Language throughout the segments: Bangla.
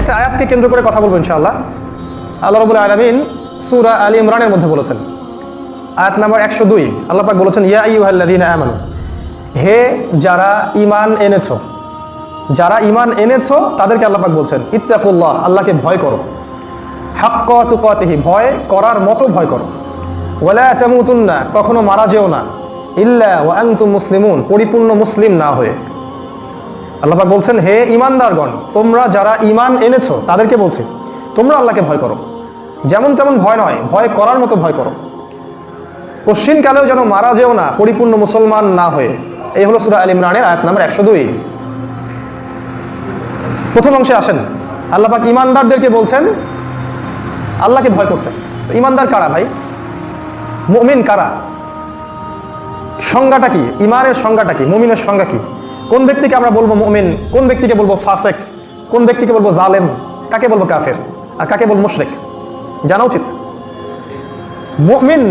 একটা আয়াতকে কেন্দ্র করে কথা বলবো ইনশাআল্লাহ। আল্লাহ রাব্বুল আলামিন সূরা আলী ইমরানের মধ্যে বলেছেন, আয়াত নাম্বার 102, আল্লাহ পাক বলেছেন, ইয়া আইয়ুহাল্লাযীনা আমানু, হে যারা ঈমান এনেছো, যারা ঈমান এনেছো তাদেরকে আল্লাহ পাক বলছেন, ইত্তাকুল্লাহ, আল্লাহকে ভয় করো, হাক্কা তুকাতিহি, ভয় করার মতো ভয় করো, ওয়ালা তামুতুন্না, কখনো মারা যেও না, ইল্লা ওয়া আনতুম মুসলিমুন, পরিপূর্ণ মুসলিম না হয়ে। আল্লাহ পাক বলছেন, হে ঈমানদারগণ, তোমরা যারা ঈমান এনেছো তাদেরকে বলছি তোমরা আল্লাহকে ভয় করো, যেমন তেমন ভয় নয়, ভয় করার মতো ভয় করো, কশ্চিনকালেও যেন মারা যেও না পরিপূর্ণ মুসলমান না হয়ে। এই হলো সূরা আল ইমরানের আয়াত নাম্বার 102। প্রথম অংশে আসেন, আল্লাহ পাক ঈমানদারদেরকে বলছেন আল্লাহকে ভয় করতে। তো ঈমানদার কারা ভাই? মুমিন কারা? সংজ্ঞাটা কি? ঈমানের সংজ্ঞাটা কি? মুমিনের সংজ্ঞা কি? কোন ব্যক্তিকে আমরা বলবো মুমিন, কোন ব্যক্তিকে বলবো ফাসেক, কোন ব্যক্তিকে বলবো জালেম, কাকে বলবো কাফের, আর কাকে বলবো মুশরিক, জানা উচিত। মুমিন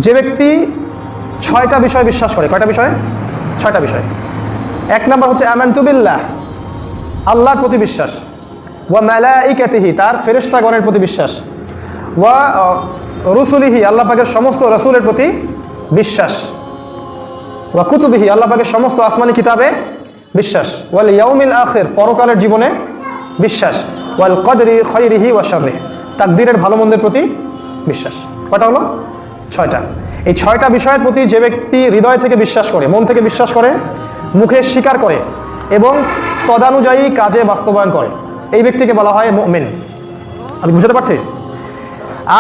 যে ব্যক্তি 6টা বিষয় বিশ্বাস করে। কয়টা বিষয়? 6টা বিষয়। 1 নম্বর হচ্ছে আমানতু বিল্লাহ, আল্লাহর প্রতি বিশ্বাস, ওয়া মালাইকাতিহি, তার ফেরেশতাগণের প্রতি বিশ্বাস, ওয়া রুসুলিহি, আল্লাহ পাকের সমস্ত রাসূলের প্রতি বিশ্বাস, ওয়া কুতুবিহি, আল্লাহ পাকের সমস্ত আসমানি কিতাবে বিশ্বাস, ওয়াল ইয়াউমিল আখির, পরকালের জীবনে বিশ্বাস, ওয়াল কদরি খায়রিহি ওয়া শাররিহি, তাকদীরের ভালো মন্দের প্রতি বিশ্বাস। কয়টা হলো? 6টা। এই 6টা বিষয়ের প্রতি যে ব্যক্তি হৃদয় থেকে বিশ্বাস করে, মন থেকে বিশ্বাস করে, মুখে স্বীকার করে এবং তদানুযায়ী কাজে বাস্তবায়ন করে, এই ব্যক্তিকে বলা হয় মুমিন। আমি বুঝতে পারছি?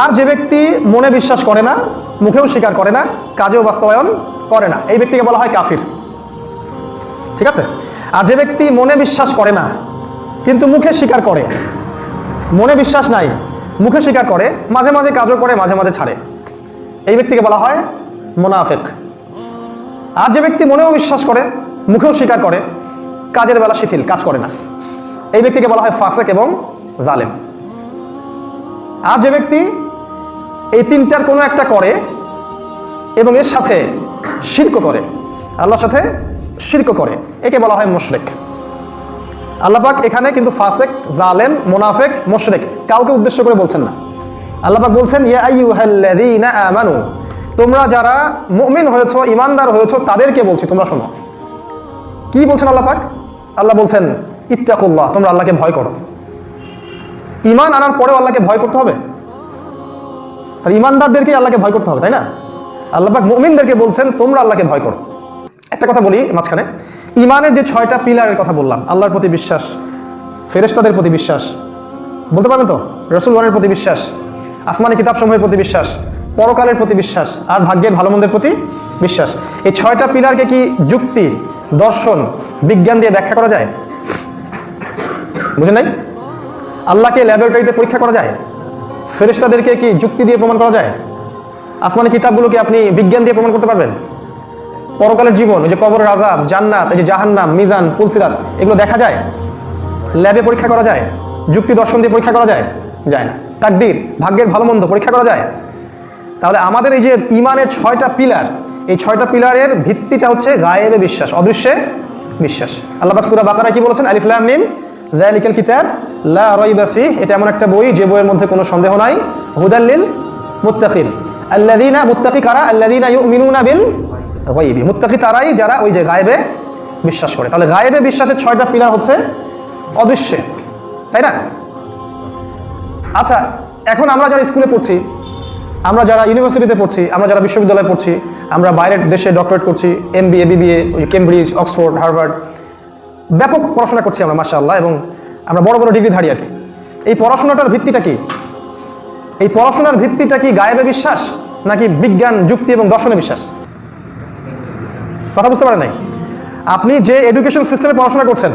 আর যে ব্যক্তি মনে বিশ্বাস করে না, মুখেও স্বীকার করে না, কাজেও বাস্তবায়ন করে না, এই ব্যক্তিকে বলা হয় কাফির। ঠিক আছে? আর যে ব্যক্তি মনে বিশ্বাস করে না কিন্তু মুখে স্বীকার করে, মনে বিশ্বাস নাই, মুখে স্বীকার করে, মাঝে মাঝে কাজও করে, মাঝে মাঝে ছাড়ে, এই ব্যক্তিকে বলা হয় মুনাফিক। আর যে ব্যক্তি মনেও বিশ্বাস করে, মুখেও স্বীকার করে, কাজের বেলা শিথিল, কাজ করে না, এই ব্যক্তিকে বলা হয় ফাসেক এবং জালেম। আর যে ব্যক্তি এই 3টার কোনো একটা করে এবং এর সাথে শিরক করে, আল্লাহর সাথে শিরক করে, একে বলা হয় মুশরিক। আল্লাহ পাক এখানে কিন্তু ফাসেক, জালেম, মুনাফিক, মুশরিক কাউকে উদ্দেশ্য করে বলছেন না। আল্লাহ পাক বলছেন, ইয়া আইয়ুহাল্লাযীনা আমানু, তোমরা যারা মুমিন হয়েছো, ঈমানদার হয়েছো, তাদেরকে বলছি, তোমরা শোনো। কি বলছেন আল্লাহ পাক? আল্লাহ বলছেন, ইত্তাকুল্লাহ, তোমরা আল্লাহকে ভয় করো। ঈমান আনার পরেও আল্লাহকে ভয় করতে হবে? আর ঈমানদারদেরকে আল্লাহকে ভয় করতে হবে, তাই না? আল্লাহ পাক মুমিনদেরকে বলছেন তোমরা আল্লাহকে ভয় করো। একটা কথা বলি মাঝখানে, ঈমানের যে 6টা পিলারের কথা বললাম, আল্লাহর প্রতি বিশ্বাস, ফেরেশতাদের প্রতি বিশ্বাস, বলতে পারবেন তো, রাসূলগণের প্রতি বিশ্বাস, আসমানি কিতাবসমূহের প্রতি বিশ্বাস, পরকালের প্রতি বিশ্বাস, আর ভাগ্যের ভালো মন্দের প্রতি বিশ্বাস, এই 6টা পিলারকে কি যুক্তি, দর্শন, বিজ্ঞান দিয়ে ব্যাখ্যা করা যায়? বুঝেন নাই? আল্লাহকে ল্যাবরেটরিতে পরীক্ষা করা যায়? ফেরেশতাদেরকে কি যুক্তি দিয়ে প্রমাণ করা যায়? আসমানি কিতাবগুলোকে আপনি বিজ্ঞান দিয়ে প্রমাণ করতে পারবেন? পরকালের জীবন, ওই যে কবরের আযাব, জান্নাত, এই যে জাহান্নাম, মিজান, পুলসিরাত, এগুলো দেখা যায়? ল্যাবে পরীক্ষা করা যায়? যুক্তি দর্শন দিয়ে পরীক্ষা করা যায়? যায় না। তাকদীর, ভাগ্যের ভালো মন্দ পরীক্ষা করা যায়? তাহলে আমাদের এই যে ঈমানের 6টা পিলার, এই 6টা পিলারের ভিত্তিটা হচ্ছে গায়েবে বিশ্বাস, অদৃশ্যে বিশ্বাস। আল্লাহ পাক সূরা বাকারায় কি বলেছেন? আলিফ লাম মিম যালিকাল কিতাব লা রাইবা ফিহ, এটা এমন একটা বই যে বইয়ের মধ্যে কোনো সন্দেহ নাই, হুদাল লিল মুত্তাকিন, আল্লাযীনা, মুত্তাকি কারা? আল্লাযীনা ইউমিনুনা বিল গায়বি, মুত্তাকি তারাই যারা ওই যে গায়েবে বিশ্বাস করে। তাহলে গায়েবে বিশ্বাসের 6টা পিলার হচ্ছে অদৃশ্যে, তাই না? আচ্ছা, এখন আমরা যারা স্কুলে পড়ছি, আমরা যারা ইউনিভার্সিটিতে পড়ছি, আমরা যারা বিশ্ববিদ্যালয়ে পড়ছি, আমরা বাইরের দেশে ডক্টরেট করছি, MBA, BBA, Cambridge, Oxford, Harvard, ব্যাপক পড়াশোনা করছি আমরা মাশাআল্লাহ, এবং আমরা বড় বড় ডিগ্রিধারী আর কি। এই পড়াশোনাটার ভিত্তিটা কি? এই পড়াশোনার ভিত্তিটা কি গায়েবে বিশ্বাস নাকি বিজ্ঞান, যুক্তি এবং দর্শনে বিশ্বাস? কথা বুঝতে পারেন নাই? আপনি যে এডুকেশন সিস্টেমে পড়াশোনা করছেন,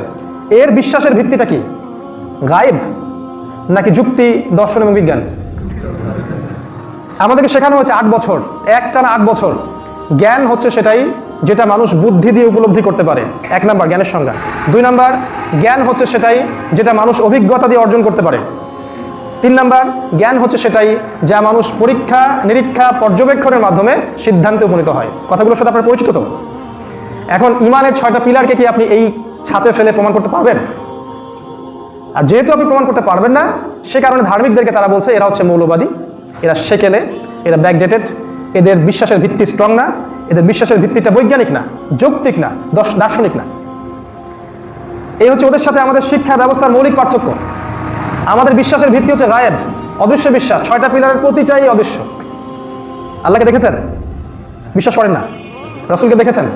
এর বিশ্বাসের ভিত্তিটা কি? গায়েব নাকি যুক্তি, দর্শন এবং বিজ্ঞান? আমাদেরকে শেখানো হয়েছে 8 বছর, একটানা 8 বছর জ্ঞান হচ্ছে সেটাই যেটা মানুষ বুদ্ধি দিয়ে উপলব্ধি করতে পারে, 1 নাম্বার জ্ঞানের সংজ্ঞা। 2 নাম্বার, জ্ঞান হচ্ছে সেটাই যেটা মানুষ অভিজ্ঞতা দিয়ে অর্জন করতে পারে। 3 নাম্বার, জ্ঞান হচ্ছে সেটাই যা মানুষ পরীক্ষা নিরীক্ষা পর্যবেক্ষণের মাধ্যমে সিদ্ধান্তে উপনীত হয়। কথাগুলোর সাথে আপনার পরিচিত তো? এখন ঈমানের 6টা পিলারকে কি আপনি এই ছাঁচে ফেলে প্রমাণ করতে পারবেন? আর যেহেতু আপনি প্রমাণ করতে পারবেন না, সে কারণে ধার্মিকদেরকে তারা বলছে এরা হচ্ছে মৌলবাদী, এরা সেকেলে, এরা ব্যাকডেটেড, এদের বিশ্বাসের ভিত্তি স্ট্রং না, এদের বিশ্বাসের ভিত্তিটা বৈজ্ঞানিক না, যৌক্তিক না, দার্শনিক না। এই হচ্ছে ওদের সাথে আমাদের শিক্ষা ব্যবস্থার মৌলিক পার্থক্য। আমাদের বিশ্বাসের ভিত্তি হচ্ছে গায়েব, অদৃশ্য বিশ্বাস। 6টা পিলারের প্রতিটাই অদৃশ্য। আল্লাহকে দেখেছেন? বিশ্বাস করেন না। রাসূলকে দেখেছেন?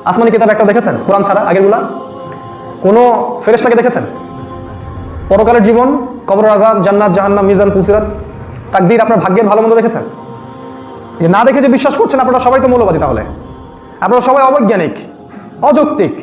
আসমানি কিতাব একটা দেখেছেন কোরআন ছাড়া আগেরগুলা? কোনো ফেরেশতাকে দেখেছেন? পরকালের জীবন, কবর আযাব, জান্নাত জাহান্নাম, মিজান পুলসিরাত, তাকদীর, আপনার ভাগ্যের ভালো মন্দ দেখেছেন? না দেখে যে বিশ্বাস করছেন আপনারা সবাই তো মৌলবাদী। তাহলে আপনারা সবাই অবৈজ্ঞানিক, অযৌক্তিক।